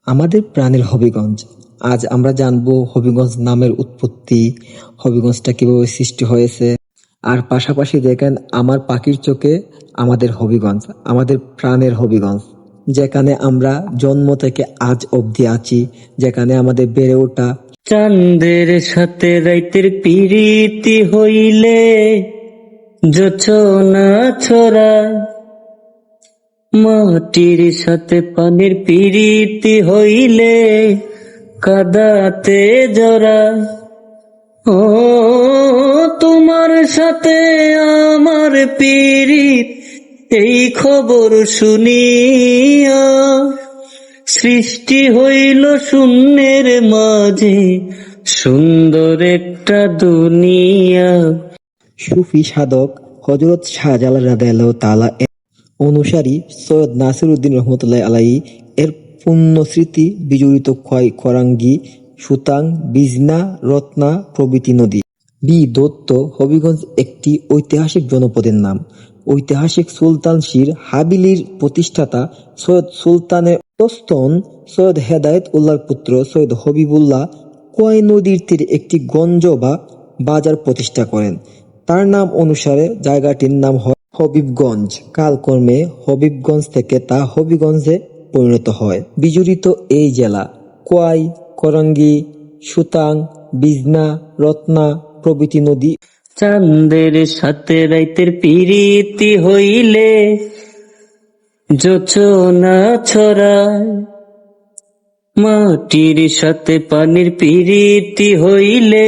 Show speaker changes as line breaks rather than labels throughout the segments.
আমাদের প্রাণের হবিগঞ্জ। আজ আমরা জানবো হবিগঞ্জ নামের উৎপত্তি, হবিগঞ্জটা কিভাবে সৃষ্টি হয়েছে। আর পাশাপাশি দেখেন আমার পাখির চোখে আমাদের হবিগঞ্জ, আমাদের প্রাণের হবিগঞ্জ, যেখানে আমরা জন্ম থেকে আজ অবধি আছি, যেখানে আমাদের বেড়ে ওঠা।
চাঁদের সাথে রাইতের পিরিতি হইলে জোছনা ছড়ায়, মাটির সাথে পানির পিরিতি হইলে কাদাতে জড়ায়। ও তোমার সাথে আমার পিরিত, এই খবর শুনিয়া সৃষ্টি হইল শূন্যের মাঝে সুন্দর একটা দুনিয়া।
সুফি সাধক হযরত শাহজালাল রাদিয়াল্লাহু তাআলা অনুসারী সৈয়দ নাসিরউদ্দিন রহমতুল্লাহ আলাইহি এর পুণ্য স্মৃতি বিজড়িত খোয়াই, খরাঙ্গী, সুতাং, বিজনা, রত্না প্রভৃতি নদী। বি দত্ত হবিগঞ্জ একটি ঐতিহাসিক জনপদের নাম। ঐতিহাসিক সুলতান শির হাবিলির প্রতিষ্ঠাতা সৈয়দ সুলতানের তস্তন সৈয়দ হেদায়েত উল্লাহর পুত্র সৈয়দ হবিবুল্লাহ খোয়াই নদীর তীরে একটি গঞ্জ বা বাজার প্রতিষ্ঠা করেন। তার নাম অনুসারে জায়গাটির নাম হয় হবিবগঞ্জ। কালক্রমে হবিবগঞ্জ থেকে তা হবিগঞ্জে পরিণত হয়। বিজড়িত এই জেলা খোয়াই, খরাঙ্গী, সুতাং, বিজনা, রত্না প্রভৃতি নদী।
চাঁদের সাথে রাইতের পিরিতি হইলে জোছনা ছড়ায়, মাটির সাথে পানির পিরিতি হইলে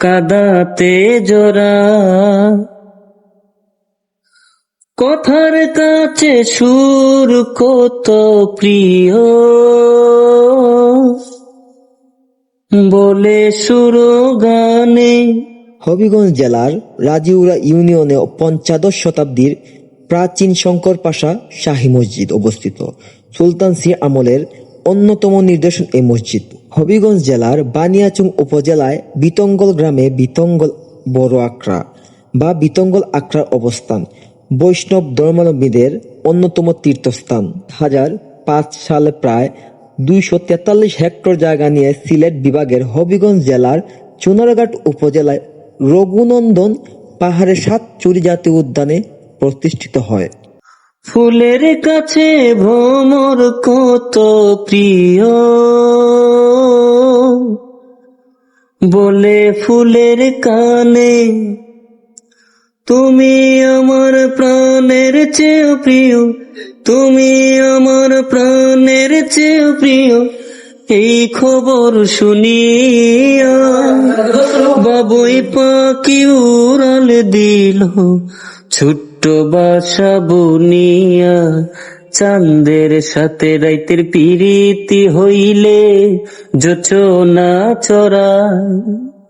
কাদাতে জড়ায়। কথার কাছে সুর কত প্রিয়, বলে সুর গানে।
হবিগঞ্জ জেলার রাজিউরা ইউনিয়নে পঞ্চদশ শতাব্দীর প্রাচীন শঙ্কর পাশা শাহী মসজিদ অবস্থিত। সুলতান সির আমলের অন্যতম নিদর্শন এই মসজিদ। হবিগঞ্জ জেলার বানিয়াচং উপজেলায় বিতঙ্গল গ্রামে বিতঙ্গল বড় আখড়া বা বিতঙ্গল আখড়ার অবস্থান বৈষ্ণব ধর্মাবলম্বীদের অন্যতম তীর্থস্থান। 2005 সালে প্রায় 243 হেক্টর জায়গা নিয়ে সিলেট বিভাগের হবিগঞ্জ জেলার চুনারঘাট উপজেলায় রঘুনন্দন পাহাড়ের সাতচুরি জাতীয় উদ্যানে প্রতিষ্ঠিত হয়।
ফুলের কাছে ভ্রমর কত প্রিয়, বলে ফুলের কানে। তুমি আমার প্রাণের চেয়ে প্রিয়, তুমি আমার প্রাণের চেয়ে প্রিয়, এই খবর শুনিয়া বাবুই পাখি উড়াল দিল ছোট্ট বাসা বুনিয়া। চাঁদের সাথে রাইতের পিরিতি হইলে জোছনা ছড়ায়।